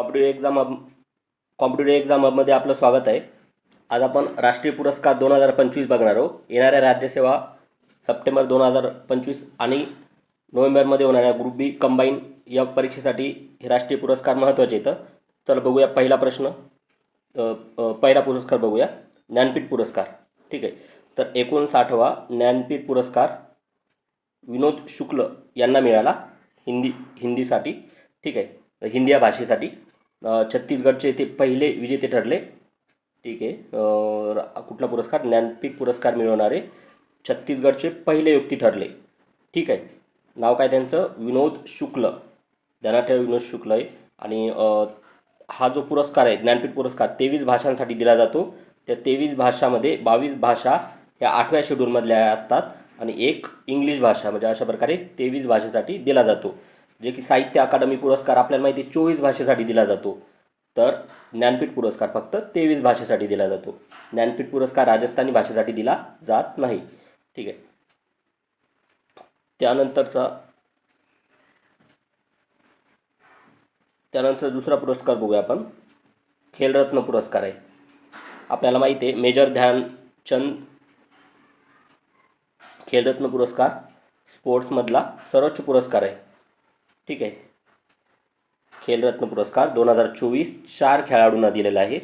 Competitive exam हबमध्ये आपलं स्वागत आहे. आज आपण राष्ट्रीय पुरस्कार 2025 बघणार आहोत. येणाऱ्या राज्यसेवा सप्टेंबर 2025 आणि नोव्हेंबरमध्ये होणाऱ्या ग्रुप बी कंबाईन या परीक्षेसाठी हे राष्ट्रीय पुरस्कार महत्त्वाचे येतं. तर बघूया पहिला प्रश्न. पहिला पुरस्कार बघूया, ज्ञानपीठ पुरस्कार. ठीक आहे. तर 59वा ज्ञानपीठ पुरस्कार विनोद शुक्ल यांना मिळाला हिंदीसाठी. ठीक आहे, हिंदी या भाषेसाठी. छत्तीसगडचे ते पहिले विजेते ठरले. ठीक आहे. कुठला पुरस्कार? ज्ञानपीठ पुरस्कार मिळवणारे छत्तीसगडचे पहिले व्यक्ती ठरले. ठीक आहे. नाव काय त्यांचं? विनोद शुक्ल. ध्यानात ठेवा, विनोद शुक्ल आहे. आणि हा जो पुरस्कार आहे ज्ञानपीठ पुरस्कार 23 भाषांसाठी दिला जातो. त्या 23 भाषामध्ये 22 भाषा ह्या 8व्या शेड्यूलमधल्या असतात आणि एक इंग्लिश भाषा, म्हणजे अशा प्रकारे 23 भाषेसाठी दिला जातो. जे की साहित्य अकादमी पुरस्कार आपल्याला माहिती आहे 24 भाषेसाठी दिला जातो. तर ज्ञानपीठ पुरस्कार फक्त 23 भाषेसाठी दिला जातो. ज्ञानपीठ पुरस्कार राजस्थानी भाषेसाठी दिला जात नाही. ठीक आहे. त्यानंतर दुसरा पुरस्कार बघूया आपण. खेलरत्न पुरस्कार आहे. आपल्याला माहिती आहे मेजर ध्यानचंद खेलरत्न पुरस्कार स्पोर्ट्समधला सर्वोच्च पुरस्कार आहे. ठीक आहे. खेलरत्न पुरस्कार 2024 4 खेळाडूंना दिलेला आहे.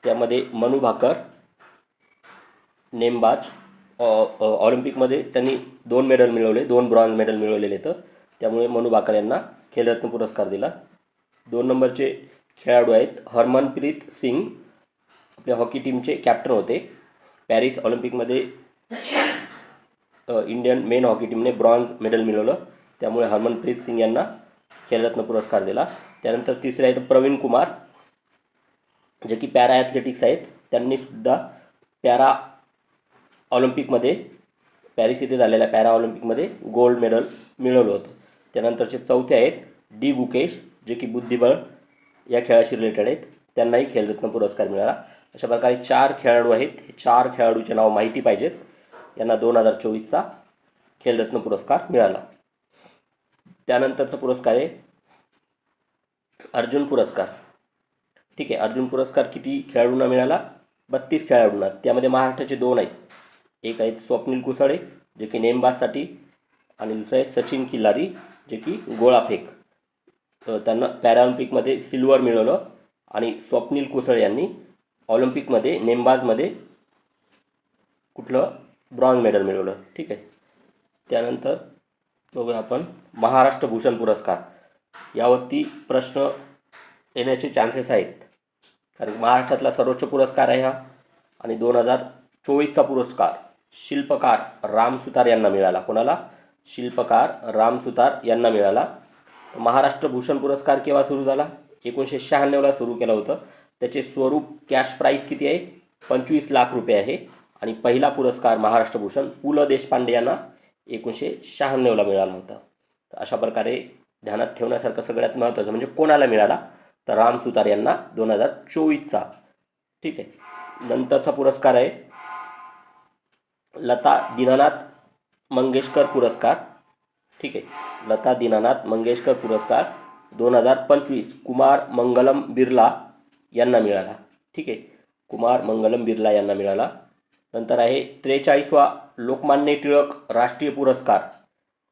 त्यामध्ये मनू भाकर, नेमबाज. ऑलिम्पिकमध्ये त्यांनी 2 मेडल मिळवले, 2 ब्रॉन्झ मेडल मिळवलेले आहेत. त्यामुळे मनू भाकर यांना खेलरत्न पुरस्कार दिला. 2 नंबरचे खेळाडू आहेत हरमनप्रीत सिंग, आपल्या हॉकी टीमचे कॅप्टन होते. पॅरिस ऑलिम्पिकमध्ये इंडियन मेन हॉकी टीमने ब्रॉन्झ मेडल मिळवलं, त्यामुळे हरमनप्रीत सिंग यांना खेलरत्न पुरस्कार दिला. त्यानंतर तिसरे आहेत प्रवीण कुमार, जे की पॅरा ॲथलेटिक्स आहेत. त्यांनीसुद्धा पॅरा ऑलिम्पिकमध्ये, पॅरिस येथे झालेल्या पॅरा ऑलिम्पिकमध्ये गोल्ड मेडल मिळवलं होतं. त्यानंतरचे चौथे आहेत डी गुकेश, जे की बुद्धिबळ या खेळाशी रिलेटेड आहेत. त्यांनाही खेलरत्न पुरस्कार मिळाला. अशा प्रकारे 4 खेळाडू आहेत. हे 4 खेळाडूचे नाव माहिती पाहिजेत. यांना 2024चा खेलरत्न पुरस्कार मिळाला. त्यानंतरचा पुरस्कार आहे अर्जुन पुरस्कार. ठीक आहे. अर्जुन पुरस्कार किती खेळाडूंना मिळाला? 32 खेळाडूंना. त्यामध्ये महाराष्ट्राचे 2 आहेत. एक आहेत स्वप्नील कुसळे, जे की नेमबाजसाठी, आणि दुसरं आहे सचिन किल्लारी, जे की गोळाफेक. त्यांना पॅराऑलिम्पिकमध्ये सिल्वर मिळवलं आणि स्वप्नील कुसळे यांनी ऑलिम्पिकमध्ये नेमबाजमध्ये कुठलं ब्रॉन्झ मेडल मिळवलं. ठीक आहे. त्यानंतर बघूया आपण महाराष्ट्र भूषण पुरस्कार. यावरती प्रश्न येण्याचे चान्सेस आहेत, कारण महाराष्ट्रातला सर्वोच्च पुरस्कार आहे हा. आणि 2024चा पुरस्कार शिल्पकार राम सुतार यांना मिळाला. कोणाला? शिल्पकार राम सुतार यांना मिळाला. महाराष्ट्र भूषण पुरस्कार केव्हा सुरू झाला? 1996ला सुरू केलं होतं. त्याचे स्वरूप कॅश प्राईज किती आहे? 25 लाख रुपये आहे. आणि पहिला पुरस्कार महाराष्ट्र भूषण पु ल देशपांडे यांना 1996ला मिळाला होता. तर अशा प्रकारे ध्यानात ठेवण्यासारखं सगळ्यात महत्त्वाचं म्हणजे कोणाला मिळाला? तर राम सुतार यांना 2024चा. ठीक आहे. नंतरचा पुरस्कार आहे लता दीनानाथ मंगेशकर पुरस्कार. ठीक आहे. लता दीनानाथ मंगेशकर पुरस्कार 2025 कुमार मंगलम बिर्ला यांना मिळाला. ठीक आहे. कुमार मंगलम बिर्ला यांना मिळाला. नंतर आहे 43वा लोकमान्य टिळक राष्ट्रीय पुरस्कार.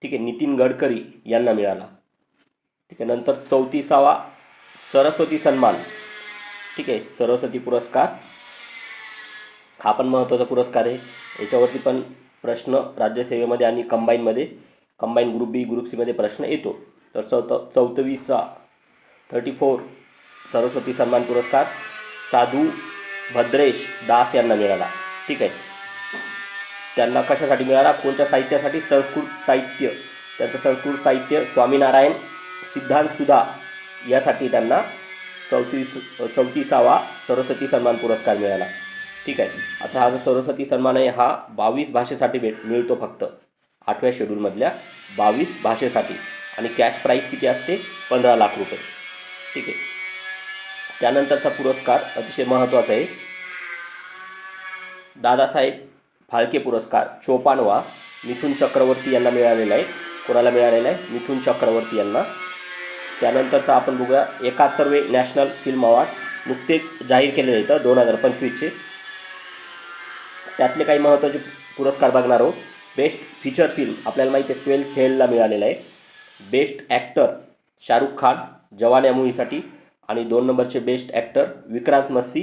ठीक आहे. नितीन गडकरी यांना मिळाला. ठीक आहे. नंतर 34वा सरस्वती सन्मान. ठीक आहे. सरस्वती पुरस्कार हा पण महत्त्वाचा पुरस्कार आहे. याच्यावरती पण प्रश्न राज्यसेवेमध्ये आणि कंबाईन ग्रुप बी ग्रुप सीमध्ये प्रश्न येतो. तर 34 सरस्वती सन्मान पुरस्कार साधू भद्रेश दास यांना मिळाला. ठीक आहे. त्यांना कशासाठी मिळाला? कोणत्या साहित्यासाठी? संस्कृत साहित्य. त्यांचं संस्कृत साहित्य स्वामीनारायण सिद्धांत सुधा यासाठी त्यांना 34वा सरस्वती सन्मान पुरस्कार मिळाला. ठीक आहे. आता हा जो सरस्वती सन्मान आहे हा 22 भाषेसाठी मिळतो, फक्त 8व्या शेड्यूलमधल्या 22 भाषेसाठी. आणि कॅश प्राईज किती असते? 15 लाख रुपये. ठीक आहे. त्यानंतरचा पुरस्कार अतिशय महत्त्वाचा आहे दादासाहेब फाळके पुरस्कार 54वा मिथुन चक्रवर्ती यांना मिळालेला आहे. कोणाला मिळालेला आहे? मिथुन चक्रवर्ती यांना. त्यानंतरचा आपण बघूया 71वे नॅशनल फिल्म अवॉर्ड नुकतेच जाहीर केलेले इथं 2025चे. त्यातले काही महत्त्वाचे पुरस्कार बघणार आहोत. बेस्ट फीचर फिल्म आपल्याला माहिती आहे 12th फेलला मिळालेला आहे. बेस्ट ॲक्टर शाहरुख खान जवान या मूव्हीसाठी आणि 2 नंबरचे best actor Vikrant Massey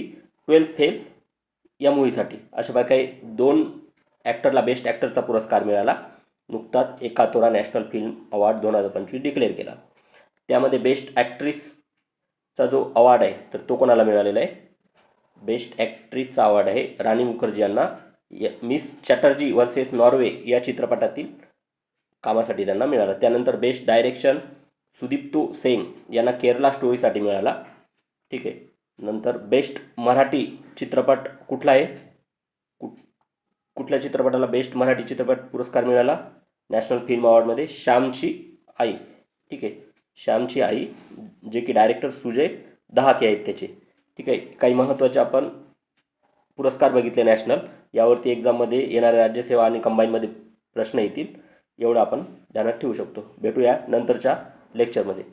12th fail या मूव्हीसाठी. अशा प्रकारे 2 ॲक्टरला बेस्ट ॲक्टरचा पुरस्कार मिळाला. नुकताच 71वा नॅशनल फिल्म अवॉर्ड 2025 डिक्लेअर केला. त्यामध्ये बेस्ट ॲक्ट्रेसचा जो अवॉर्ड आहे तर तो कोणाला मिळालेला आहे? बेस्ट ॲक्ट्रेसचा अवॉर्ड आहे राणी मुखर्जी यांना मिस चॅटर्जी वर्सेस नॉर्वे या चित्रपटातील कामासाठी त्यांना मिळाला. त्यानंतर बेस्ट डायरेक्शन सुदीप्तो सेन यांना केरला स्टोरीसाठी मिळाला. ठीक आहे. नंतर बेस्ट मराठी चित्रपट कुठला आहे? कुठल्या चित्रपटाला बेस्ट मराठी चित्रपट पुरस्कार मिळाला नॅशनल फिल्म अवॉर्डमध्ये? श्यामची आई. ठीक आहे. श्यामची आई जे की डायरेक्टर सुजय दहाके आहेत त्याचे. ठीक आहे. काही महत्त्वाचे आपण पुरस्कार बघितले नॅशनल. यावरती एक्झाममध्ये येणाऱ्या राज्यसेवा आणि कंबाईनमध्ये प्रश्न येतील एवढं आपण ध्यानात ठेवू शकतो. भेटूया नंतरच्या लेक्चरमध्ये.